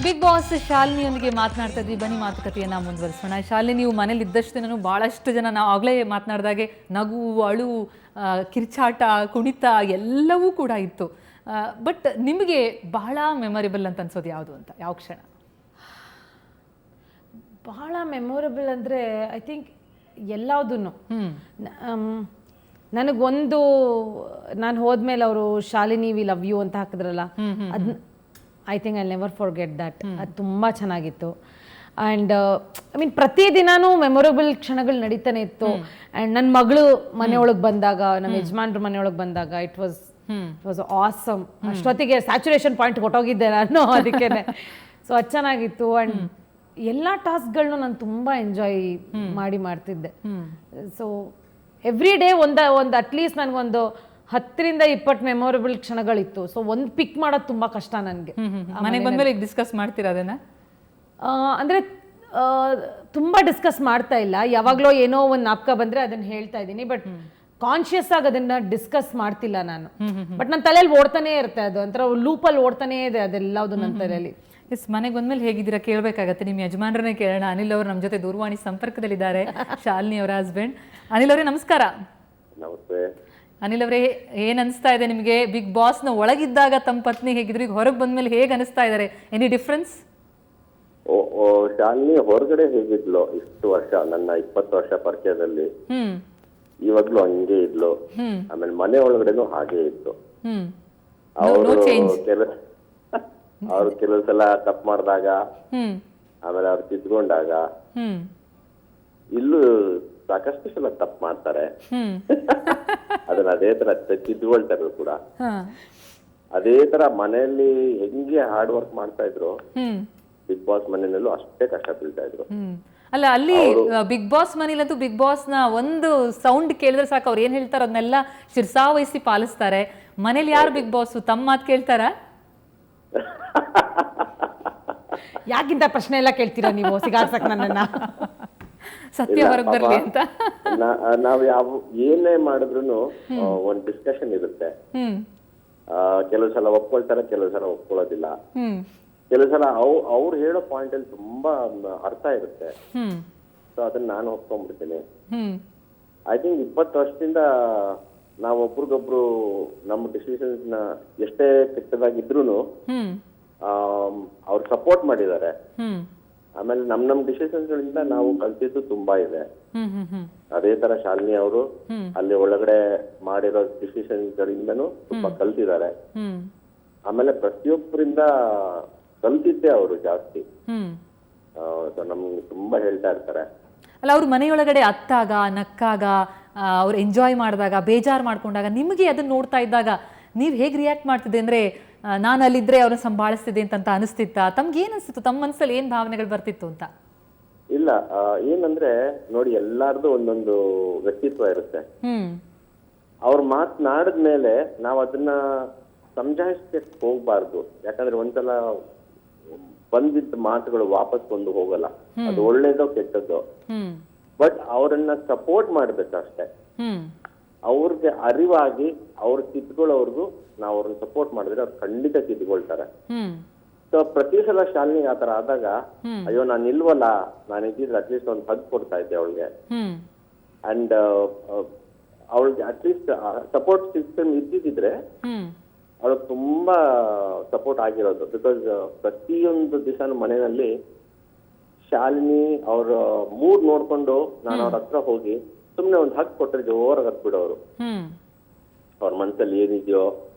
Big boss ಶಾಲಿನಿಯೊಂದಿಗೆ ಮಾತನಾಡ್ತಾ ಇದ್ವಿ. ಬನ್ನಿ ಮಾತುಕತೆಯನ್ನ ಮುಂದುವರಿಸೋಣ. ಶಾಲಿನಿ, ನೀವು ಮನೇಲಿ ಇದ್ದಷ್ಟು ದಿನನೂ ಭಾಳಷ್ಟು ಜನ, ನಾವು ಆಗಲೇ ಮಾತನಾಡಿದಾಗೆ ನಗು, ಅಳು, ಕಿರ್ಚಾಟ, ಕುಣಿತ ಎಲ್ಲವೂ ಕೂಡ ಇತ್ತು. ಬಟ್ ನಿಮಗೆ ಬಹಳ ಮೆಮೊರೇಬಲ್ ಅಂತ ಅನ್ಸೋದು ಯಾವುದು ಅಂತ, ಯಾವ ಕ್ಷಣ? ಬಹಳ ಮೆಮೊರೇಬಲ್ ಅಂದರೆ ಐ ಥಿಂಕ್ ಎಲ್ಲದೂ. ನನಗೊಂದು, ನಾನು ಹೋದ್ಮೇಲೆ ಅವರು ಶಾಲಿನಿ ವಿ ಲವ್ ಯು ಅಂತ ಹಾಕಿದ್ರಲ್ಲ, ಅದನ್ನ I think I never forget that. ಅದು ತುಂಬ ಚೆನ್ನಾಗಿತ್ತು. ಆ್ಯಂಡ್ ಐ ಮೀನ್ ಪ್ರತಿದಿನವೂ ಮೆಮೊರೇಬಲ್ ಕ್ಷಣಗಳು ನಡೀತಾನೆ ಇತ್ತು. ಆ್ಯಂಡ್ ನನ್ನ ಮಗಳು ಮನೆಯೊಳಗೆ ಬಂದಾಗ, ನಮ್ಮ ಯಜಮಾನ್ರ ಮನೆಯೊಳಗೆ ಬಂದಾಗ ಇಟ್ ವಾಸ್ ಆಸಮ್. ಅಷ್ಟೊತ್ತಿಗೆ ಸ್ಯಾಚುರೇಷನ್ ಪಾಯಿಂಟ್ ಹೊಟ್ಟೋಗಿದ್ದೆ ನಾನು, ಅದಕ್ಕೆ. ಸೊ ಅದು ಚೆನ್ನಾಗಿತ್ತು. ಆ್ಯಂಡ್ ಎಲ್ಲ ಟಾಸ್ಕ್ಗಳನ್ನೂ ನಾನು ತುಂಬ ಎಂಜಾಯ್ ಮಾಡ್ತಿದ್ದೆ. ಸೊ ಎವ್ರಿ ಡೇ ಒಂದು ಅಟ್ಲೀಸ್ಟ್ ನನಗೊಂದು 10ರಿಂದ 20 ಮೆಮೊರೇಬಲ್ ಕ್ಷಣಗಳಿತ್ತು. ಸೊ ಒಂದು ಪಿಕ್ ಮಾಡೋದು ತುಂಬ ಕಷ್ಟ ನನಗೆ. ಮನೆಗೆ ಬಂದಮೇಲೆ ಈಗ ಡಿಸ್ಕಸ್ ಮಾಡ್ತೀರಾ ಅದನ್ನು? ಅಂದರೆ ತುಂಬ ಡಿಸ್ಕಸ್ ಮಾಡ್ತಾ ಇಲ್ಲ. ಯಾವಾಗಲೋ ಏನೋ ಒಂದು ಜ್ಞಾಪಕ ಬಂದರೆ ಅದನ್ನು ಹೇಳ್ತಾ ಇದ್ದೀನಿ. ಬಟ್ ಕಾನ್ಷಿಯಸ್ ಆಗಿ ಅದನ್ನು ಡಿಸ್ಕಸ್ ಮಾಡ್ತಿಲ್ಲ ನಾನು. ಬಟ್ ನನ್ನ ತಲೆಯಲ್ಲಿ ಓಡ್ತಾನೇ ಇರುತ್ತೆ, ಅದು ಒಂಥರ ಲೂಪಲ್ಲಿ ಓಡ್ತಾನೇ ಇದೆ ಅದೆಲ್ಲದು ನನ್ನ ತಲೆಯಲ್ಲಿ. ಎಸ್, ಮನೆಗೆ ಬಂದ್ಮೇಲೆ ಹೇಗಿದ್ದೀರಾ ಕೇಳಬೇಕಾಗತ್ತೆ. ನಿಮ್ಮ ಯಜಮಾನ್ರನ್ನೇ ಕೇಳೋಣ. ಅನಿಲ್ ಅವರು ನಮ್ಮ ಜೊತೆ ದೂರವಾಣಿ ಸಂಪರ್ಕದಲ್ಲಿದ್ದಾರೆ, ಶಾಲಿನಿ ಅವರ ಹಸ್ಬೆಂಡ್. ಅನಿಲ್ ಅವರೇ ನಮಸ್ಕಾರ. ನಮಸ್ತೆ. ಅನಿಲ್ ಅವರೇ, ಏನ್ ಅನಿಸ್ತಾ ಇದೆ ನಿಮಗೆ? ಬಿಗ್ ಬಾಸ್ನ ಒಳಗಿದ್ದಾಗ ತಮ್ಮ ಪತ್ನಿ ಹೇಗಿದ್ರು, ಈಗ ಹೊರಗೆ ಬಂದ್ಮೇಲೆ ಹೇಗೆ ಅನಿಸ್ತಾ ಇದ್ದಾರೆ? Any difference? ಶಾಲಿನಿ ಹೊರಗಡೆ ಹೇಗಿದ್ಲು ಇಷ್ಟು ವರ್ಷ, ನನ್ನ 20 ವರ್ಷ ಪರಿಚಯದಲ್ಲಿ, ಇವಾಗ್ಲೂ ಹಂಗೆ ಇದ್ಲು. ಆಮೇಲೆ ಮನೆ ಒಳಗಡೆನು ಹಾಗೆ ಇತ್ತು. ಅವ್ರು ಕೆಲವು ಸಲ ತಪ್ಪು ಮಾಡಿದಾಗ, ಆಮೇಲೆ ಅವ್ರು ತಿದ್ಕೊಂಡಾಗ, ಇಲ್ಲೂ ಸಾಕಷ್ಟು ಸಲ ತಪ್ಪು ಮಾಡ್ತಾರೆ. ಅದನ್ನ ಅದೇ ತರ ತಿದ್ಕೊಳ್ತಾರೆ ಕೂಡ. ಅದೇ ತರ ಮನೆಯಲ್ಲಿ ಹೆಂಗೆ ಹಾರ್ಡ್ ವರ್ಕ್ ಮಾಡ್ತಾ ಇದ್ರು, ಬಿಗ್ ಬಾಸ್ ಮನೆಯಲ್ಲೂ ಅಷ್ಟೇ ಕಷ್ಟ ಬೀಳ್ತಾ ಇದ್ರು. ಅಲ್ಲ, ಅಲ್ಲಿ ಬಿಗ್ ಬಾಸ್ ಮನೇಲಂತೂ ಬಿಗ್ ಬಾಸ್ನ ಒಂದು ಸೌಂಡ್ ಕೇಳಿದ್ರೆ ಸಾಕು, ಅವ್ರು ಏನ್ ಹೇಳ್ತಾರ ಅದನ್ನೆಲ್ಲ ಶಿರ್ಸಾವಹಿಸಿ ಪಾಲಿಸ್ತಾರೆ. ಮನೇಲಿ ಯಾರು ಬಿಗ್ ಬಾಸ್? ತಮ್ಮ ಮಾತು ಕೇಳ್ತಾರ? ಯಾಕಿಂತ ಪ್ರಶ್ನೆ ಎಲ್ಲ ಕೇಳ್ತೀರಾ ನೀವು ಸಿಗಾಸಕ್ ನನ್ನನ್ನ? ಸತ್ಯ ಹೊರಗೆ ಬರ್ಲಿ ಅಂತ. ನಾವ್ ಏನೇ ಮಾಡಿದ್ರು ಒಂದ್ ಡಿಸ್ಕಷನ್ ಇರುತ್ತೆ. ಕೆಲವು ಸಲ ಒಪ್ಕೊಳ್ತಾರೆ, ಕೆಲವು ಸಲ ಒಪ್ಕೊಳ್ಳೋದಿಲ್ಲ. ಕೆಲವು ಸಲ ಅವ್ರು ಹೇಳೋ ಪಾಯಿಂಟ್ ಅಲ್ಲಿ ತುಂಬಾ ಅರ್ಥ ಇರುತ್ತೆ. ಸೊ ಅದನ್ನ ನಾನು ಒಪ್ಕೊಂಡ್ಬಿಡ್ತೀನಿ. ಐ ಥಿಂಕ್ 20 ವರ್ಷದಿಂದ ನಾವು ಒಬ್ರಿಗೊಬ್ರು ನಮ್ಮ ಡಿಸಿಷನ್ಸ್ ನ ಎಷ್ಟೇ ಕೆಟ್ಟದಾಗಿದ್ರು ಅವ್ರು ಸಪೋರ್ಟ್ ಮಾಡಿದ್ದಾರೆ. ಆಮೇಲೆ ನಮ್ ಡಿಸಿಷನ್ಸ್ ಗಳಿಂದ ನಾವು ಕಲ್ತಿದ್ದು ತುಂಬಾ ಇದೆ. ಅದೇ ತರ ಶಾಲಿನಿ ಅವರು ಅಲ್ಲಿ ಒಳಗಡೆ ಮಾಡಿರೋ ಡಿಸಿಷನ್ಸ್ ಗಳಿಂದನೂ ತುಂಬಾ ಕಲ್ತಿದ್ದಾರೆ. ಆಮೇಲೆ ಪ್ರತಿಯೊಬ್ಬರಿಂದ ಕಲ್ತಿದ್ದೆ ಅವರು ಜಾಸ್ತಿ. ನಮ್ಗೆ ತುಂಬಾ ಹೇಳ್ತಾ ಇರ್ತಾರೆ. ಅಲ್ಲ, ಅವ್ರು ಮನೆಯೊಳಗಡೆ ಅತ್ತಾಗ, ನಕ್ಕಾಗ, ಅವ್ರು ಎಂಜಾಯ್ ಮಾಡಿದಾಗ, ಬೇಜಾರು ಮಾಡ್ಕೊಂಡಾಗ, ನಿಮಗೆ ಅದನ್ನ ನೋಡ್ತಾ ಇದ್ದಾಗ ನೀವು ಹೇಗೆ ರಿಯಾಕ್ಟ್ ಮಾಡ್ತಿದ್ದೆ? ಅಂದ್ರೆ ನಾನು ಅಲ್ಲಿದ್ರೆ ಅವ್ರನ್ನ ಸಂಭಾಳಿಸ್ತಿದ್ದೆ ಅಂತ ಅನಿಸ್ತಿತ್ತ? ತಮ್ಗೆ ಏನ್ ಅನ್ಸ್ತಿತ್ತು? ತಮ್ಮ ಮನಸ್ಸಲ್ಲಿ ಏನ್ ಭಾವನೆಗಳು ಬರ್ತಿತ್ತು ಅಂತ? ಇಲ್ಲ, ಏನಂದ್ರೆ ನೋಡಿ, ಎಲ್ಲಾರ್ದು ಒಂದೊಂದು ವ್ಯಕ್ತಿತ್ವ ಇರುತ್ತೆ. ಅವ್ರ ಮಾತನಾಡಿದ್ಮೇಲೆ ನಾವು ಅದನ್ನ ಸಮಜಾಯಿಸಕ್ಕೆ ಹೋಗ್ಬಾರ್ದು. ಯಾಕಂದ್ರೆ ಒಂದ್ಸಲ ಬಂದಿದ್ದ ಮಾತುಗಳು ವಾಪಸ್ ಬಂದು ಹೋಗಲ್ಲ. ಅದು ಒಳ್ಳೇದೋ ಕೆಟ್ಟದ್ದೋ, ಬಟ್ ಅವರನ್ನ ಸಪೋರ್ಟ್ ಮಾಡ್ಬೇಕಷ್ಟೆ. ಅವ್ರಿಗೆ ಅರಿವಾಗಿ ಅವ್ರು ತಿದ್ಕೊಳ್ಳೋರ್ಗು ನಾವು ಅವ್ರನ್ನ ಸಪೋರ್ಟ್ ಮಾಡಿದ್ರೆ ಅವ್ರು ಖಂಡಿತ ತಿದ್ಕೊಳ್ತಾರೆ. ಸೊ ಪ್ರತಿ ಸಲ ಶಾಲಿನಿ ಆತರ ಆದಾಗ, ಅಯ್ಯೋ ನಾನು ಇಲ್ವಲ್ಲ, ನಾನು ಇದ್ದಿದ್ರೆ ಅಟ್ಲೀಸ್ಟ್ ಒಂದು ಹಗ್ ಕೊಡ್ತಾ ಇದ್ದೆ ಅವಳಿಗೆ. ಅಂಡ್ ಅವಳಿಗೆ ಅಟ್ಲೀಸ್ಟ್ ಸಪೋರ್ಟ್ ಸಿಸ್ಟಮ್ ಇದ್ದಿದ್ರೆ ಅವಳಿಗೆ ತುಂಬಾ ಸಪೋರ್ಟ್ ಆಗಿರೋದು. ಬಿಕಾಸ್ ಪ್ರತಿಯೊಂದು ದಿವಸನೂ ಮನೆಯಲ್ಲಿ ಶಾಲಿನಿ ಅವ್ರ ಮೂಡ್ ನೋಡ್ಕೊಂಡು ನಾನು ಅವ್ರ ಹತ್ರ ಹೋಗಿ ಸುಮ್ನೆ ಒಂದ್ ಹಗ್ ಕೊಟ್ಟರೆ ಜೋರಾಗಿ ಹತ್ಬಿಡೋರು. ಅವ್ರ ಮನ್ಸಲ್ಲಿ ಏನಿದೆಯೋ,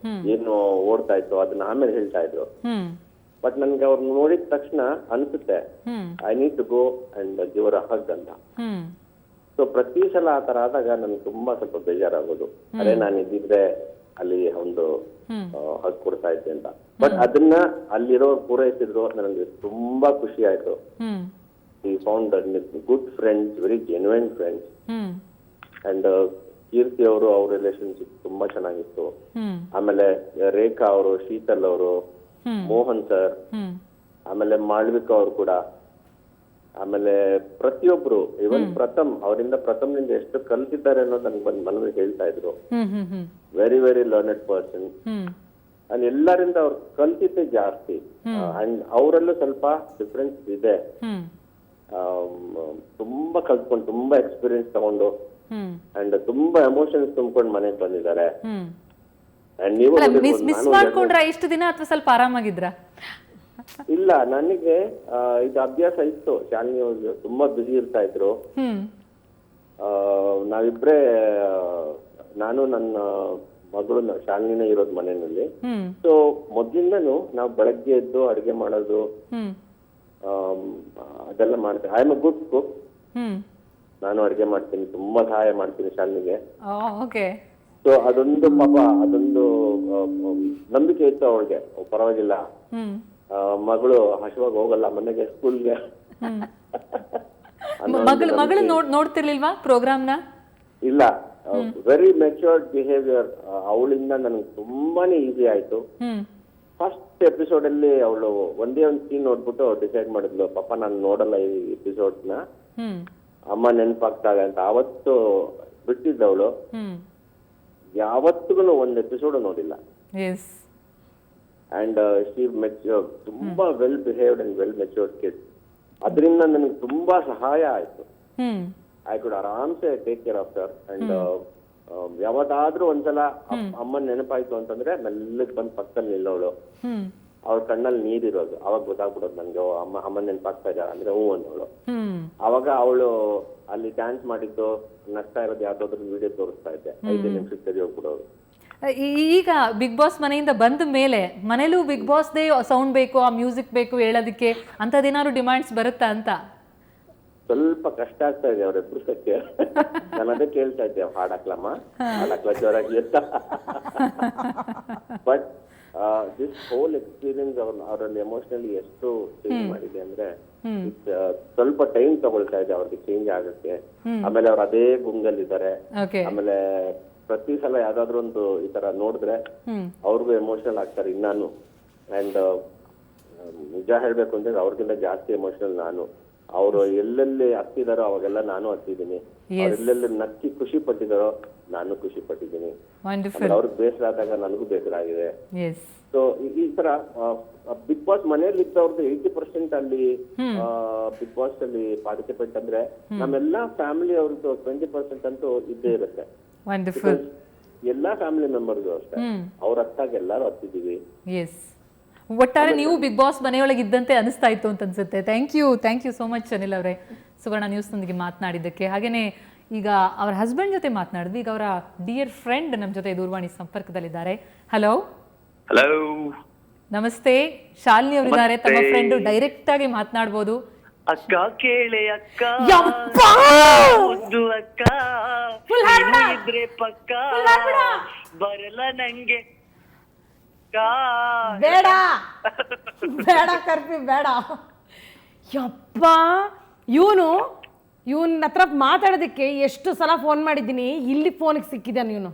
ಏನು ಓಡ್ತಾ ಇತ್ತು ಅದನ್ನ ಆಮೇಲೆ ಹೇಳ್ತಾ ಇದ್ರು. ಬಟ್ ನನ್ಗೆ ಅವ್ರನ್ನ ನೋಡಿದ ತಕ್ಷಣ ಅನ್ಸುತ್ತೆ, I need to go and give ಅವರ್ ಅ ಹಗ್ ಅಂತ. ಸೊ ಪ್ರತಿ ಸಲ ಆತರ ಆದಾಗ ನನ್ಗೆ ತುಂಬಾ ಸ್ವಲ್ಪ ಬೇಜಾರಾಗೋದು. ಅದೇ ನಾನು ಇದ್ದಿದ್ರೆ ಅಲ್ಲಿ ಒಂದು ಹಗ್ ಕೊಡ್ತಾ ಇದ್ದೆ ಅಂತ. ಬಟ್ ಅದನ್ನ ಅಲ್ಲಿರೋ ಪೂರೈಸಿದ್ರು. ನನಗೆ ತುಂಬಾ ಖುಷಿ ಆಯ್ತು. ಈ found good friends, very genuine friends. And Keerthi ಅವರು, ಅವ್ರ ರಿಲೇಶನ್ಶಿಪ್ ತುಂಬಾ ಚೆನ್ನಾಗಿತ್ತು. ಆಮೇಲೆ ರೇಖಾ ಅವರು, ಶೀತಲ್ ಅವರು, ಮೋಹನ್ ಸರ್, ಆಮೇಲೆ ಮಾಳ್ವಿಕಾ ಅವರು ಕೂಡ, ಆಮೇಲೆ ಪ್ರತಿಯೊಬ್ರು, ಇವನ್ ಪ್ರಥಮ್ನಿಂದ ಎಷ್ಟು ಕಲ್ತಿದ್ದಾರೆ ಅನ್ನೋದು ನನ್ಗೆ ಬಂದ್ ಮನವಿ ಹೇಳ್ತಾ ಇದ್ರು. Very very learned person. ನಾನು ಎಲ್ಲರಿಂದ ಅವ್ರು ಕಲ್ತಿದ್ದೆ ಜಾಸ್ತಿ. ಅಂಡ್ ಅವರಲ್ಲೂ ಸ್ವಲ್ಪ ಡಿಫ್ರೆನ್ಸ್ ಇದೆ. ತುಂಬಾ ಕಲ್ತ್ಕೊಂಡು ತುಂಬಾ ಎಕ್ಸ್ಪೀರಿಯನ್ಸ್ ತಗೊಂಡು ಅಂಡ್ ತುಂಬಾ ಎಮೋಷನ್ಸ್ ತುಂಬ್ಕೊಂಡು ಮನೆಗೆ ಬಂದಿದ್ದಾರೆ. ಅಂಡ್ ನೀವು ಮಿಸ್ ಮಾಡ್ಕೊಂಡ್ರ ಇಷ್ಟು ದಿನ ಅಥವಾ ಸ್ವಲ್ಪ ಆರಾಮಾಗಿದ್ರ? ಇಲ್ಲ, ನನಗೆ ಇದು ಅಭ್ಯಾಸ ಇತ್ತು. ಶಾಲಿನಿ ಅವ್ರು ತುಂಬಾ ಬಿಸಿ ಇರ್ತಾ ಇದ್ರು. ನಾವಿಬ್ರೇ, ನಾನು ನನ್ನ ಮಗಳು ಶಾಲಿನಿನೇ ಇರೋದು ಮನೆಯಲ್ಲಿ. ಸೊ ಮೊದ್ಲಿಂದನು ನಾವು ಬೆಳಗ್ಗೆ ಎದ್ದು ಅಡಿಗೆ ಮಾಡೋದು ಅದೆಲ್ಲ ಮಾಡ್ತೇವೆ. I am a good cook. ನಾನು ಅಡಿಗೆ ಮಾಡ್ತೀನಿ, ತುಂಬಾ ಸಹಾಯ ಮಾಡ್ತೀನಿ ಶಾಲಿನಿಗೆ. ಸೊ ಅದೊಂದು ಪಾಪ ಅದೊಂದು ನಂಬಿಕೆ ಇತ್ತು ಅವಳಿಗೆ, ಪರವಾಗಿಲ್ಲ ಮಗಳು ಹಸುವಾಗಿ ಹೋಗಲ್ಲ ಮನೆಗೆ, ಸ್ಕೂಲ್ಗೆ. ಮಗಳು ನೋಡ್ತಿರ್ಲಿಲ್ವಾ ಪ್ರೋಗ್ರಾಮ್ನ? ಇಲ್ಲ, ವೆರಿ ಮೆಚೂರ್ಡ್ ಬಿಹೇವಿಯರ್. ಅವಳಿಂದ ನನಗೆ ತುಂಬಾನೇ ಈಸಿ ಆಯ್ತು. ಫಸ್ಟ್ ಎಪಿಸೋಡ್ ಅಲ್ಲಿ ಅವಳು ಒಂದೇ ಒಂದು ಸೀನ್ ನೋಡ್ಬಿಟ್ಟು ಡಿಸೈಡ್ ಮಾಡಿದ್ಲು, ಪಾಪ ನಾನು ನೋಡಲ್ಲ ಈ ಎಪಿಸೋಡ್ ನ, ಅಮ್ಮ ನೆನಪಾಗ್ತಾಳೆ ಅಂತ. ಅವತ್ತು ಬಿಟ್ಟಿದ್ದವಳು, ಯಾವತ್ತಿಗೂ ಒಂದ್ ಎಪಿಸೋಡ್ ನೋಡಿಲ್ಲ. ಅಂಡ್ ಶಿ ಮೆಚ್ಯೂರ್, ತುಂಬಾ well behaved and well matured kid. ಅದರಿಂದ ನನಗೆ ತುಂಬಾ ಸಹಾಯ ಆಯ್ತು. ಐ ಕುಡ್ ಆರಾಮ್ಸೆ take care of her. And ಯಾವತ್ತಾದ್ರೂ ಒಂದ್ಸಲ ಅಮ್ಮನ್ ನೆನಪಾಯ್ತು ಅಂತಂದ್ರೆ ಮೆಲ್ಲಗ್ ಬಂದ್ ಪಕ್ಕದಲ್ಲಿ ನಿಲ್ಲೋಳು. ಅವ್ರ ಕಣ್ಣಲ್ಲಿ ನೀರಿರೋದು, ಅವಾಗ ಗೊತ್ತಾಗ್ಬಿಡೋದು ನನ್ಗೆ, ಅಮ್ಮನ್ ನೆನಪಾಗ್ತಾ ಇದ್ದಾರೆ ಅಂದ್ರೆ ಹೂ ಅನ್ನೋಳು. ಅವಾಗ ಅವಳು ಅಲ್ಲಿ ಡ್ಯಾನ್ಸ್ ಮಾಡಿದ್ದು ನಗ್ತಾ ಇರೋದು ಯಾವ್ದಾದ್ರು ವಿಡಿಯೋ ತೋರಿಸ್ತಾ ಇದ್ದೆ, 5 ನಿಮಿಷಕ್ಕೆ ಸರಿ ಹೋಗ್ಬಿಡೋರು. ಈಗ ಬಿಗ್ ಬಾಸ್ ಮನೆಯಿಂದ ಬಂದ ಮೇಲೆ ಮನೇಲೂ ಬಿಗ್ ಬಾಸ್ ದೇ ಸೌಂಡ್ ಬೇಕು, ಆ ಮ್ಯೂಸಿಕ್ ಬೇಕು ಹೇಳೋದಕ್ಕೆ, ಅಂತದೇನಾದ್ರು ಡಿಮ್ಯಾಂಡ್ಸ್ ಬರುತ್ತಾ ಅಂತ? ಸ್ವಲ್ಪ ಕಷ್ಟ ಆಗ್ತಾ ಇದೆ ಅವ್ರ ಎಬ್ಬಿಸಕ್ಕೆ. ನಾನು ಅದೇ ಕೇಳ್ತಾ ಇದ್ದೆ, ಹಾಡಾಕ್ಲಮ್ಮ ಹಾಡಾಕ್ಲ ಜೋರಾಗಿ ಅಂತ. ಬಟ್ ದಿಸ್ ಹೋಲ್ ಎಕ್ಸ್ಪೀರಿಯನ್ಸ್ ಅವ್ರಲ್ಲಿ ಎಮೋಷನಲಿ ಎಷ್ಟು ಚೇಂಜ್ ಮಾಡಿದೆ ಅಂದ್ರೆ, ಸ್ವಲ್ಪ ಟೈಮ್ ತಗೊಳ್ತಾ ಇದೆ ಅವ್ರಿಗೆ ಚೇಂಜ್ ಆಗಕ್ಕೆ. ಆಮೇಲೆ ಅವ್ರು ಅದೇ ಗುಂಗಲ್ಲಿದ್ದಾರೆ. ಆಮೇಲೆ ಪ್ರತಿ ಸಲ ಯಾವ್ದಾದ್ರು ಒಂದು ಈ ತರ ನೋಡಿದ್ರೆ ಅವ್ರಿಗೂ ಎಮೋಷನಲ್ ಆಗ್ತಾರೆ ಇನ್ನಾನು. ಅಂಡ್ ನಿಜ ಹೇಳ್ಬೇಕು ಅಂದ್ರೆ ಅವ್ರಿಗಿಂತ ಜಾಸ್ತಿ ಎಮೋಷನಲ್ ನಾನು. ಅವರು ಎಲ್ಲೆಲ್ಲಿ ಹತ್ತಿದಾರೋ ಅವಾಗೆಲ್ಲ ನಾನು ಹತ್ತಿದ್ದೀನಿ. ಎಲ್ಲೆಲ್ಲಿ ನಕ್ಕಿ ಖುಷಿ ಪಟ್ಟಿದಾರೋ ನಾನು ಖುಷಿ ಪಟ್ಟಿದ್ದೀನಿ. ಅವ್ರಿಗೆ ಬೇಸರ ಆದಾಗ ನನಗೂ ಬೇಸರ ಆಗಿದೆ. ಸೊ ಈ ತರ ಬಿಗ್ ಬಾಸ್ ಮನೆಯಲ್ಲಿ ಇದ್ದವ್ರದ್ದು 80% ಅಲ್ಲಿ ಬಿಗ್ ಬಾಸ್ ಅಲ್ಲಿ ಪಾರ್ಟಿಸಿಪೇಟ್ ಅಂದ್ರೆ ನಮ್ಮೆಲ್ಲಾ ಫ್ಯಾಮಿಲಿ ಅವ್ರದ್ದು 20% ಅಂತೂ ಇದ್ದೇ ಇರುತ್ತೆ. ಎಲ್ಲಾ ಫ್ಯಾಮಿಲಿ ಮೆಂಬರ್ಸ್ ಅಷ್ಟೇ, ಅವ್ರ ಹತ್ತಾಗ ಎಲ್ಲಾರು ಹತ್ತಿದೀವಿ. ಒಟ್ಟಾರೆ ನೀವು ಬಿಗ್ ಬಾಸ್ ಮನೆಯೊಳಗೆ ಇದ್ದಂತೆ ಅನಿಸ್ತಾ ಇತ್ತು ಅಂತ ಅನ್ಸುತ್ತೆ. Thank you so much Anil ಅವರೇ, ಸುವರ್ಣ ನ್ಯೂಸ್ನೊಂದಿಗೆ ಮಾತನಾಡಿದ್ದಕ್ಕೆ. ಹಾಗೇನೆ ಈಗ ಅವರ ಹಸ್ಬೆಂಡ್ ಜೊತೆ ಮಾತನಾಡಿದ್ವಿ. ಈಗ ಅವರ ಡಿಯರ್ ಫ್ರೆಂಡ್ ನಮ್ಮ ಜೊತೆ ದೂರವಾಣಿ ಸಂಪರ್ಕದಲ್ಲಿದ್ದಾರೆ. ಹಲೋ ನಮಸ್ತೆ, ಶಾಲಿನಿ ಅವರಿದ್ದಾರೆ, ತಮ್ಮ ಫ್ರೆಂಡ್, ಡೈರೆಕ್ಟ್ ಆಗಿ ಮಾತನಾಡಬಹುದು. ಅಕ್ಕ ಕೇಳೆ ಅಕ್ಕ, ಒಂದು ಅಕ್ಕ ಇದ್ರೆ ಪಕ್ಕ ಬರಲ್ಲ ನಂಗೆ. ಬೇಡ ಬೇಡ ಕರ್ಪಿ ಬೇಡ. ಯಪ್ಪ, ಇವನ ಹತ್ರ ಮಾತಾಡೋದಕ್ಕೆ ಎಷ್ಟು ಸಲ ಫೋನ್ ಮಾಡಿದ್ದೀನಿ, ಇಲ್ಲಿ ಫೋನಿಗೆ ಸಿಕ್ಕಿದ್ದಾನೆ ಇವನು.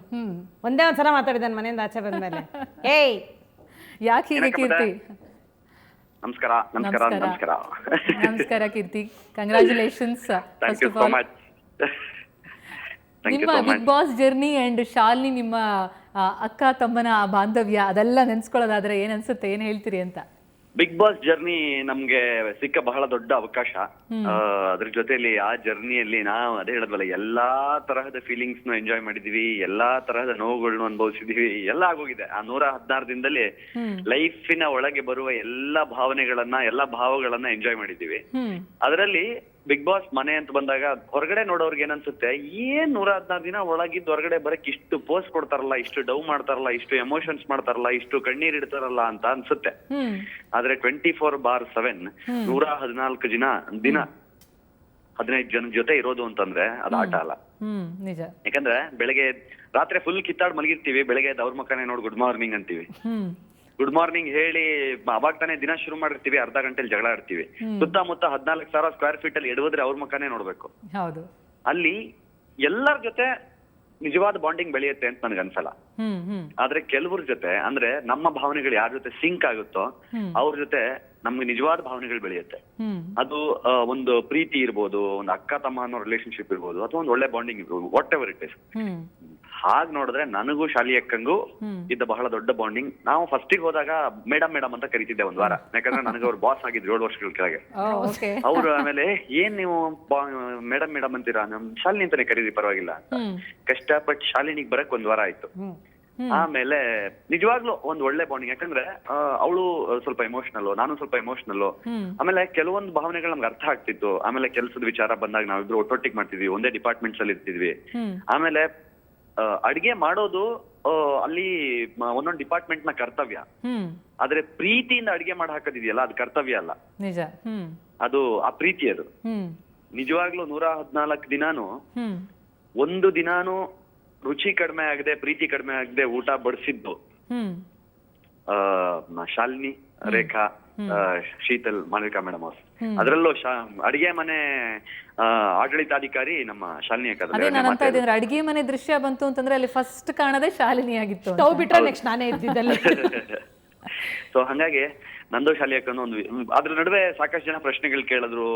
ಒಂದೇ ಒಂದ್ಸಲ ಮಾತಾಡಿದ್ದಾನೆ ಮನೆಯಿಂದ ಆಚೆ ಬಂದ್ಮೇಲೆ. ಏಯ್ ಯಾಕೆ ಹೀಗೆ ಕೀರ್ತಿ? ನಮಸ್ಕಾರ. ನಮಸ್ಕಾರ Keerthi, congratulations first of all. ನಿಮ್ಮ Bigg Boss journey and Shalini, ನಿಮ್ಮ ಅಕ್ಕ ತಮ್ಮನ ಬಾಂಧವ್ಯ, ಅದೆಲ್ಲ ನೆನ್ಸ್ಕೊಳ್ಳೋದಾದ್ರೆ ಏನ್ ಅನ್ಸುತ್ತೆ, ಏನ್ ಹೇಳ್ತೀರಿ ಅಂತ? ಬಿಗ್ ಬಾಸ್ ಜರ್ನಿ ನಮ್ಗೆ ಸಿಕ್ಕ ಬಹಳ ದೊಡ್ಡ ಅವಕಾಶ. ಅದ್ರ ಜೊತೆಲಿ ಆ ಜರ್ನಿಯಲ್ಲಿ ನಾವು ಅದೇ ಹೇಳದ್ವಲ್ಲ, ಎಲ್ಲಾ ತರಹದ ಫೀಲಿಂಗ್ಸ್ ನು ಎಂಜಾಯ್ ಮಾಡಿದೀವಿ, ಎಲ್ಲಾ ತರಹದ ನೋವುಗಳನ್ನು ಅನುಭವಿಸಿದೀವಿ, ಎಲ್ಲ ಆಗೋಗಿದೆ. ಆ 116 ದಿನದಲ್ಲಿ ಲೈಫಿನ ಒಳಗೆ ಬರುವ ಎಲ್ಲಾ ಭಾವನೆಗಳನ್ನ, ಎಲ್ಲಾ ಭಾವಗಳನ್ನ ಎಂಜಾಯ್ ಮಾಡಿದೀವಿ. ಅದರಲ್ಲಿ ಬಿಗ್ ಬಾಸ್ ಮನೆ ಅಂತ ಬಂದಾಗ ಹೊರಗಡೆ ನೋಡೋರ್ಗೆ ಏನನ್ಸುತ್ತೆ, ಏನ್ 116 ದಿನ ಒಳಗಿದ್ದು ಹೊರಗಡೆ ಬರಕ್ ಇಷ್ಟು ಪೋಸ್ಟ್ ಕೊಡ್ತಾರಲ್ಲ, ಇಷ್ಟು ಡವ್ ಮಾಡ್ತಾರಲ್ಲ, ಇಷ್ಟು ಎಮೋಷನ್ಸ್ ಮಾಡ್ತಾರಲ್ಲ, ಇಷ್ಟು ಕಣ್ಣೀರ್ ಇಡ್ತಾರಲ್ಲ ಅಂತ ಅನ್ಸುತ್ತೆ. ಆದ್ರೆ 24/7 114 ದಿನ 15 ಜನ ಜೊತೆ ಇರೋದು ಅಂತಂದ್ರೆ ಅದು ಆಟ ಅಲ್ಲ. ಯಾಕಂದ್ರೆ ಬೆಳಗ್ಗೆ ರಾತ್ರಿ ಫುಲ್ ಕಿತ್ತಾಡ್ ಮಲಗಿರ್ತೀವಿ, ಬೆಳಗ್ಗೆ ಅವ್ರ ಮಕ್ಕನೇ ನೋಡ್ ಗುಡ್ ಮಾರ್ನಿಂಗ್ ಅಂತೀವಿ. ಗುಡ್ ಮಾರ್ನಿಂಗ್ ಹೇಳಿ ಅವಾಗ ತಾನೇ ದಿನ ಶುರು ಮಾಡಿರ್ತೀವಿ, ಅರ್ಧ ಗಂಟೆಲಿ ಜಗಳ ಆಡ್ತೀವಿ. ಸುತ್ತಮುತ್ತ 14,000 ಸ್ಕ್ವೇರ್ ಫೀಟ್ ಅಲ್ಲಿ ಎಡವಿದ್ರೆ ಅವ್ರ ಮಕ್ಕನೇ ನೋಡ್ಬೇಕು. ಅಲ್ಲಿ ಎಲ್ಲರ ಜೊತೆ ನಿಜವಾದ ಬಾಂಡಿಂಗ್ ಬೆಳೆಯುತ್ತೆ ಅಂತ ನನ್ಗೆ ಅನ್ಸಲ್ಲ. ಆದ್ರೆ ಕೆಲವ್ರ ಜೊತೆ ಅಂದ್ರೆ ನಮ್ಮ ಭಾವನೆಗಳು ಯಾರ ಜೊತೆ ಸಿಂಕ್ ಆಗುತ್ತೋ ಅವ್ರ ಜೊತೆ ನಮ್ಗೆ ನಿಜವಾದ ಭಾವನೆಗಳು ಬೆಳೆಯುತ್ತೆ. ಅದು ಒಂದು ಪ್ರೀತಿ ಇರ್ಬೋದು, ಒಂದು ಅಕ್ಕ ತಮ್ಮ ಅನ್ನೋ ರಿಲೇಶನ್ಶಿಪ್ ಇರ್ಬೋದು, ಅಥವಾ ಒಂದು ಒಳ್ಳೆ ಬಾಂಡಿಂಗ್ ಇರ್ಬೋದು, ವಾಟ್ ಎವರ್ ಇಟ್ ಇಸ್. ಹಾಗ್ ನೋಡಿದ್ರೆ ನನಗೂ ಶಾಲಿ ಅಕ್ಕಂಗೂ ಇದ್ದ ಬಹಳ ದೊಡ್ಡ ಬಾಂಡಿಂಗ್. ನಾವು ಫಸ್ಟಿಗೆ ಹೋದಾಗ ಮೇಡಮ್ ಅಂತ ಕರಿತಿದ್ದೆ ಒಂದ್ ವಾರ, ಯಾಕಂದ್ರೆ ನನಗೆ ಅವ್ರು ಬಾಸ್ ಆಗಿದ್ರು 7 ವರ್ಷಗಳ ಕೆಳಗೆ. ಓಕೆ. ಅವ್ರು ಆಮೇಲೆ ಏನ್ ನೀವು ಮೇಡಮ್ ಅಂತೀರಾ, ನಮ್ ಶಾಲಿನಿ ಅಂತಾನೆ ಕರೀರಿ ಪರವಾಗಿಲ್ಲ ಅಂತ. ಕಷ್ಟಪಟ್ಟು ಶಾಲಿನಿಗ್ ಬರಕ್ ಒಂದ್ ವಾರ ಆಯ್ತು. ಆಮೇಲೆ ನಿಜವಾಗ್ಲೂ ಒಂದ್ ಒಳ್ಳೆ ಬಾಂಡಿಂಗ್, ಯಾಕಂದ್ರೆ ಅವಳು ಸ್ವಲ್ಪ ಎಮೋಷನಲ್, ನಾನು ಸ್ವಲ್ಪ ಎಮೋಷನಲ್. ಆಮೇಲೆ ಕೆಲವೊಂದು ಭಾವನೆಗಳು ನಮ್ಗೆ ಅರ್ಥ ಆಗ್ತಿತ್ತು. ಆಮೇಲೆ ಕೆಲಸದ ವಿಚಾರ ಬಂದಾಗ ನಾವಿಬ್ರು ಒಟ್ಟೊಟ್ಟಿಗೆ ಮಾಡ್ತಿದ್ವಿ, ಒಂದೇ ಡಿಪಾರ್ಟ್ಮೆಂಟ್ಸ್ ಅಲ್ಲಿ ಇರ್ತಿದ್ವಿ. ಆಮೇಲೆ ಅಡಿಗೆ ಮಾಡೋದು ಅಲ್ಲಿ ಒಂದೊಂದು ಡಿಪಾರ್ಟ್ಮೆಂಟ್ ನ ಕರ್ತವ್ಯ, ಆದ್ರೆ ಪ್ರೀತಿಯಿಂದ ಅಡಿಗೆ ಮಾಡಿ ಹಾಕೋದಿದೆಯಲ್ಲ ಅದು ಕರ್ತವ್ಯ ಅಲ್ಲ, ನಿಜ. ಅದು ಆ ಪ್ರೀತಿ. ಅದು ನಿಜವಾಗ್ಲೂ 114 ದಿನಾನು ಒಂದು ದಿನಾನು ರುಚಿ ಕಡಿಮೆ ಆಗದೆ, ಪ್ರೀತಿ ಕಡಿಮೆ ಆಗದೆ ಊಟ ಬಡಿಸಿದ್ದು ಶಾಲಿನಿ, ರೇಖಾ, ಶೀತಲ್, ಮಾಲವಿಕಾ ಮೇಡಮ್ ಅವ್ರು. ಅದ್ರಲ್ಲೂ ಅಡಿಗೆ ಮನೆ ಆಡಳಿತಾಧಿಕಾರಿ ನಮ್ಮ ಶಾಲಿನಿ ಅಕ್ಕ. ಅದೇ ನಾನು ಅಂತ ಇದ್ದೀನಿ, ಅಡಿಗೆ ಮನೆ ದೃಶ್ಯ ಬಂತು ಅಂತಂದ್ರೆ ಅಲ್ಲಿ ಫಸ್ಟ್ ಕಾಣದೇ ಶಾಲಿನಿ ಆಗಿತ್ತು. ಸ್ಟವ್ ಬಿಟ್ರೆ ನೆಕ್ಸ್ಟ್ ನಾನೇ ಇದ್ದಿದ್ದಲ್ಲಿ. ಸೊ ಹಂಗಾಗಿ ನಂದು ಶಾಲಿ ಅಕ್ಕನು ಒಂದು, ಅದ್ರ ನಡುವೆ ಸಾಕಷ್ಟು ಜನ ಪ್ರಶ್ನೆಗಳು ಕೇಳಿದ್ರು,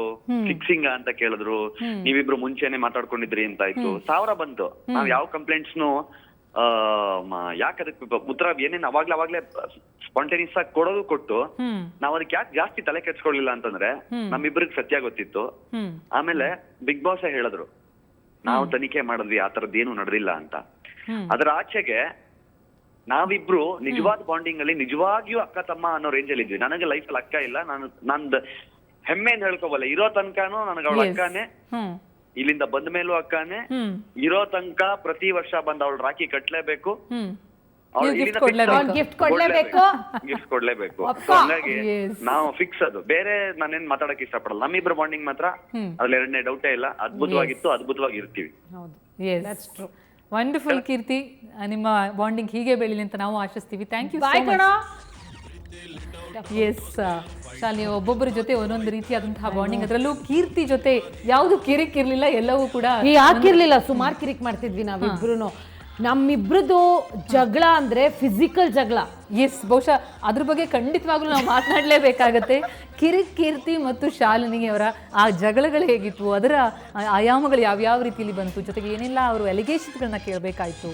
ಫಿಕ್ಸಿಂಗ್ ಅಂತ ಕೇಳಿದ್ರು, ನೀವಿಬ್ರು ಮುಂಚೆನೆ ಮಾತಾಡ್ಕೊಂಡಿದ್ರಿ ಅಂತ ಆಯ್ತು. 1000 ಬಂತು. ನಾವ್ ಯಾವ ಕಂಪ್ಲೇಂಟ್ಸ್ನು ಯಾಕೆ ಅದಕ್ಕೆ ಉತ್ತರ ಏನೇನ್ ಅವಾಗ್ಲೇ ಸ್ಪಾಂಟೇನಿಯಸ್ ಆಗಿ ಕೊಡೋದು ಕೊಟ್ಟು, ನಾವ್ ಅದಕ್ಕೆ ಯಾಕೆ ಜಾಸ್ತಿ ತಲೆ ಕೆಡ್ಸ್ಕೊಳ್ಲಿಲ್ಲ ಅಂತಂದ್ರೆ ನಮ್ಮಿಬ್ರಿಗೆ ಸತ್ಯ ಗೊತ್ತಿತ್ತು. ಆಮೇಲೆ ಬಿಗ್ ಬಾಸ್ ಹೇಳಿದ್ರು ನಾವು ತನಿಖೆ ಮಾಡಿದ್ವಿ, ಆ ತರದ್ ಏನು ನಡೆದಿಲ್ಲ ಅಂತ. ಅದರ ಆಚೆಗೆ ನಾವಿಬ್ರು ನಿಜವಾದ ಬಾಂಡಿಂಗ್ ಅಲ್ಲಿ ನಿಜವಾಗಿಯೂ ಅಕ್ಕ ತಮ್ಮ ಅನ್ನೋ ರೇಂಜ್ ಅಲ್ಲಿ ಇದ್ವಿ. ನನಗೆ ಲೈಫ್ ಅಲ್ಲಿ ಅಕ್ಕ ಇಲ್ಲ, ನಂದ್ ಹೆಮ್ಮೆಯಿಂದ ಹೇಳ್ಕೋಬಲ್ಲ. ಇರೋ ತನಕನೂ ನನಗೆ ಅವಳ ಅಕ್ಕನೇ, ಇಲ್ಲಿಂದ ಬಂದ ಮೇಲೂ ಅಕ್ಕನೇ. ಇರೋ ತನಕ ಪ್ರತಿ ವರ್ಷ ಬಂದ್ ಅವಳು ರಾಖಿ ಕಟ್ಲೇಬೇಕು, ಗಿಫ್ಟ್ ಕೊಡ್ಲೇಬೇಕು. ಹಂಗಾಗಿ ನಾವು ಫಿಕ್ಸ್. ಅದು ಬೇರೆ ನಾನೇನ್ ಮಾತಾಡಕ್ ಇಷ್ಟಪಡಲ್ಲ. ನಮ್ಮಿಬ್ರು ಬಾಂಡಿಂಗ್ ಮಾತ್ರ ಅದ್ರಲ್ಲಿ ಎರಡನೇ ಡೌಟೇ ಇಲ್ಲ, ಅದ್ಭುತವಾಗಿತ್ತು, ಅದ್ಭುತವಾಗಿ ಇರ್ತೀವಿ. ವಂಡರ್ಫುಲ್ ಕೀರ್ತಿ, ನಿಮ್ಮ ಬಾಂಡಿಂಗ್ ಹೀಗೆ ಬೆಳೀಲಿ ಅಂತ ನಾವು ಆಶಿಸ್ತೀವಿ. Thank you. ಎಸ್ ಶಾಲಿನಿ, ಒಬ್ಬೊಬ್ಬರ ಜೊತೆ ಒಂದೊಂದು ರೀತಿಯಾದಂತಹ ಬಾಂಡಿಂಗ್, ಅದರಲ್ಲೂ ಕೀರ್ತಿ ಜೊತೆ ಯಾವುದು ಕಿರಿಕಿರ್ಲಿಲ್ಲ, ಎಲ್ಲವೂ ಕೂಡ ಯಾಕಿರ್ಲಿಲ್ಲ. ಸುಮಾರು ಕಿರಿಕ್ ಮಾಡ್ತಿದ್ವಿ ನಾವಿಬ್ರು. ನಮ್ಮಿಬ್ರದ್ದು ಜಗಳ ಅಂದ್ರೆ ಫಿಸಿಕಲ್ ಜಗಳ. ಎಸ್, ಬಹುಶಃ ಅದ್ರ ಬಗ್ಗೆ ಖಂಡಿತವಾಗ್ಲೂ ನಾವು ಮಾತನಾಡಲೇಬೇಕಾಗತ್ತೆ. ಕೀರ್ತಿ ಮತ್ತು ಶಾಲಿನಿ ಅವರ ಆ ಜಗಳಗಳು ಹೇಗಿತ್ತು, ಅದರ ಆಯಾಮಗಳು ಯಾವ್ಯಾವ ರೀತಿಯಲ್ಲಿ ಬಂತು, ಜೊತೆಗೆ ಏನೆಲ್ಲ ಅವರು ಅಲಿಗೇಷನ್ಗಳನ್ನ ಕೇಳಬೇಕಾಯ್ತು.